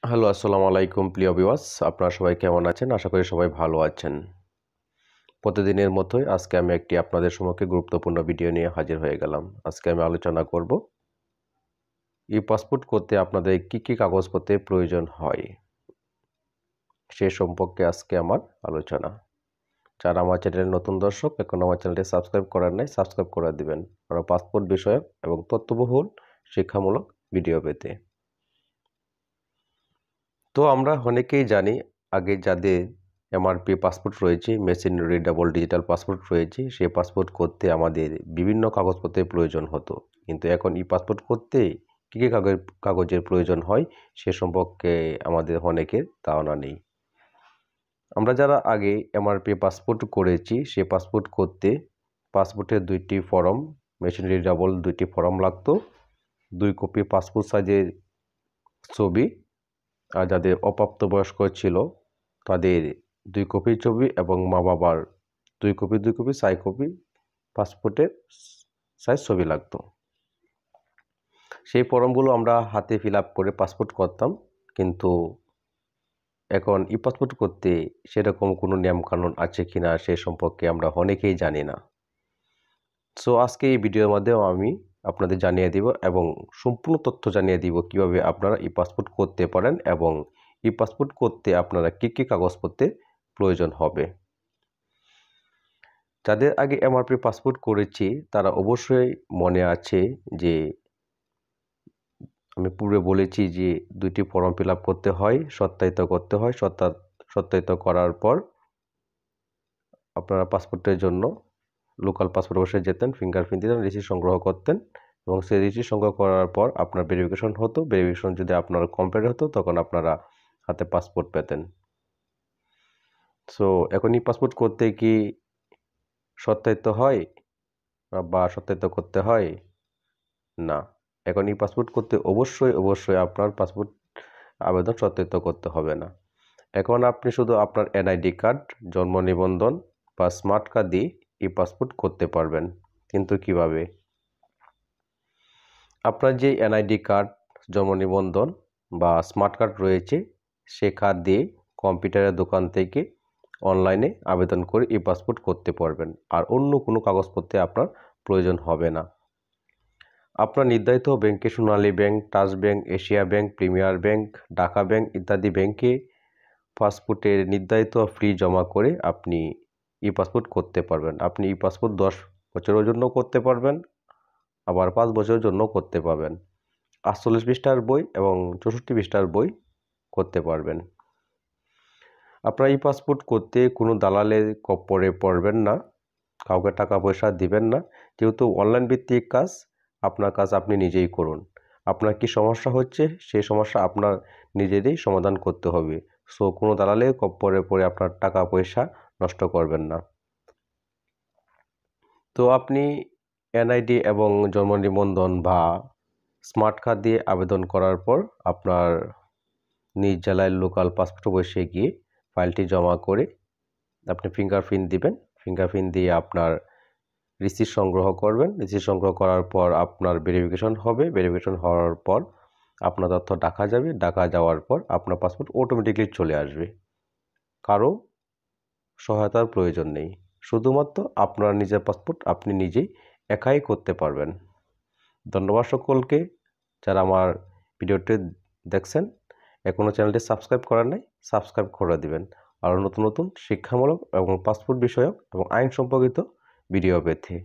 Hello, আসসালামু আলাইকুম প্রিয় ভিউয়ার্স। আপনারা সবাই কেমন আছেন? আশা করি সবাই ভালো আছেন। প্রতিদিনের মতোই আজকে আমি একটি আপনাদের সম্মুখে গুরুত্বপূর্ণ ভিডিও নিয়ে হাজির হয়ে গেলাম। আজকে আমি আলোচনা করব পাসপোর্ট করতে আপনাদের কি কাগজপত্রের প্রয়োজন হয় সে সম্পর্কে আজকে আমার আলোচনা। যারা আমার চ্যানেলের নতুন দর্শক এখন আমার চ্যানেলটি সাবস্ক্রাইব করার নাই সাবস্ক্রাইব করে দিবেন কারণ পাসপোর্ট বিষয়ক এবং তথ্যবহুল শিক্ষামূলক ভিডিও পেতে। তো আমরা অনেকেই জানি আগে যাদের এমআরপি পাসপোর্ট রয়েছে, মেশিন রিডেবল ডিজিটাল পাসপোর্ট রয়েছে, সেই পাসপোর্ট করতে আমাদের বিভিন্ন কাগজপত্রের প্রয়োজন হতো। কিন্তু এখন পাসপোর্ট করতে কী কী কাগজের প্রয়োজন হয় সে সম্পর্কে আমাদের অনেকের ধারণা নেই। আমরা যারা আগে এমআরপি পাসপোর্ট করেছি সে পাসপোর্ট করতে পাসপোর্টের 2টি ফর্ম, মেশিন রিডেবল 2টি ফর্ম লাগতো, 2 কপি পাসপোর্ট সাইজের ছবি, আর যাদের অপ্রাপ্তবয়স্ক ছিল তাদের 2 কপি ছবি এবং মা বাবার 2 কপি 6 কপি পাসপোর্টের সাইজ ছবি লাগতো। সেই ফর্মগুলো আমরা হাতে ফিল আপ করে পাসপোর্ট করতাম, কিন্তু এখন পাসপোর্ট করতে সেরকম কোনো নিয়মকানুন আছে কিনা সে সম্পর্কে আমরা অনেকেই জানি না। সো আজকে এই ভিডিওর মাধ্যমে আমি আপনাদের জানিয়ে দিব এবং সম্পূর্ণ তথ্য জানিয়ে দিব কিভাবে আপনারা পাসপোর্ট করতে পারেন এবং পাসপোর্ট করতে আপনারা কী কাগজপত্রের প্রয়োজন হবে। যাদের আগে এমআরপি পাসপোর্ট করেছি তারা অবশ্যই মনে আছে যে আমি পূর্বে বলেছি যে 2টি ফর্ম ফিল আপ করতে হয়, সত্যায়িত করতে হয়। সত্যায়িত করার পর আপনারা পাসপোর্টের জন্য লোকাল পাসপোর্ট অফিসে যেতেন, ফিঙ্গারপ্রিন্ট দিতেন, রিসিপ্ট সংগ্রহ করতেন এবং সেই রিসিপ্ট সংগ্রহ করার পর আপনার ভেরিফিকেশন হতো। ভেরিফিকেশন যদি আপনার কমপ্লিট হতো তখন আপনারা হাতে পাসপোর্ট পেতেন। সো এখন পাসপোর্ট করতে কি সত্যায়িত হয় বা সত্যায়িত করতে হয়? না, এখন পাসপোর্ট করতে অবশ্যই আপনার পাসপোর্ট আবেদন সত্যায়িত করতে হবে না। এখন আপনি শুধু আপনার এনআইডি কার্ড, জন্ম নিবন্ধন বা স্মার্ট কার্ড দিয়ে পাসপোর্ট করতে পারবেন। কিন্তু কিভাবে? আপনার যে এনআইডি কার্ড, জন্ম নিবন্ধন বা স্মার্ট কার্ড রয়েছে সে কার্ড দিয়ে কম্পিউটারের দোকান থেকে অনলাইনে আবেদন করে পাসপোর্ট করতে পারবেন। আর অন্য কোনো কাগজপত্রে আপনার প্রয়োজন হবে না। আপনার নির্ধারিত ব্যাংকে Sonali bank, touch bank, Asia bank, premier bank, Dhaka bank ইত্যাদি ব্যাংকে পাসপোর্টের নির্ধারিত ফি জমা করে আপনি পাসপোর্ট করতে পারবেন। আপনি পাসপোর্ট 10 বছরের জন্য করতে পারবেন, আবার 5 বছরের জন্য করতে পারবেন। 48 পৃষ্ঠার বই এবং 64 পৃষ্ঠার বই করতে পারবেন। আপনার পাসপোর্ট করতে কোনো দালালের খপ্পরে পড়বেন না, কাউকে টাকা পয়সা দিবেন না। যেহেতু অনলাইন ভিত্তিক কাজ, আপনার কাজ আপনি নিজেই করুন। আপনার কি সমস্যা হচ্ছে সেই সমস্যা আপনার নিজেরই সমাধান করতে হবে। সো কোনো দালালের খপ্পরে পড়ে আপনার টাকা পয়সা নষ্ট করবেন না। তো আপনি এনআইডি এবং জন্ম নিবন্ধন বা স্মার্ট কার্ড দিয়ে আবেদন করার পর আপনার নিজ জেলায় লোকাল পাসপোর্ট অফিসে গিয়ে ফাইলটি জমা করে আপনি ফিঙ্গারপ্রিন্ট দিবেন। ফিঙ্গারপ্রিন্ট দিয়ে আপনার রিসিপ্ট সংগ্রহ করবেন। রিসিপ্ট সংগ্রহ করার পর আপনার ভেরিফিকেশন হবে। ভেরিফিকেশন হওয়ার পর আপনার তথ্য ঢাকা যাবে। ঢাকা যাওয়ার পর আপনার পাসপোর্ট অটোমেটিকলি চলে আসবে। কারো সহায়তার প্রয়োজন নেই। শুধুমাত্র আপনার নিজের পাসপোর্ট আপনি নিজেই একাই করতে পারবেন। ধন্যবাদ সকলকে যারা আমার ভিডিওটি দেখছেন। এখনও চ্যানেলটি সাবস্ক্রাইব করার নাই, সাবস্ক্রাইব করে দিবেন আরও নতুন শিক্ষামূলক এবং পাসপোর্ট বিষয়ক এবং আইন সম্পর্কিত ভিডিও পেতে।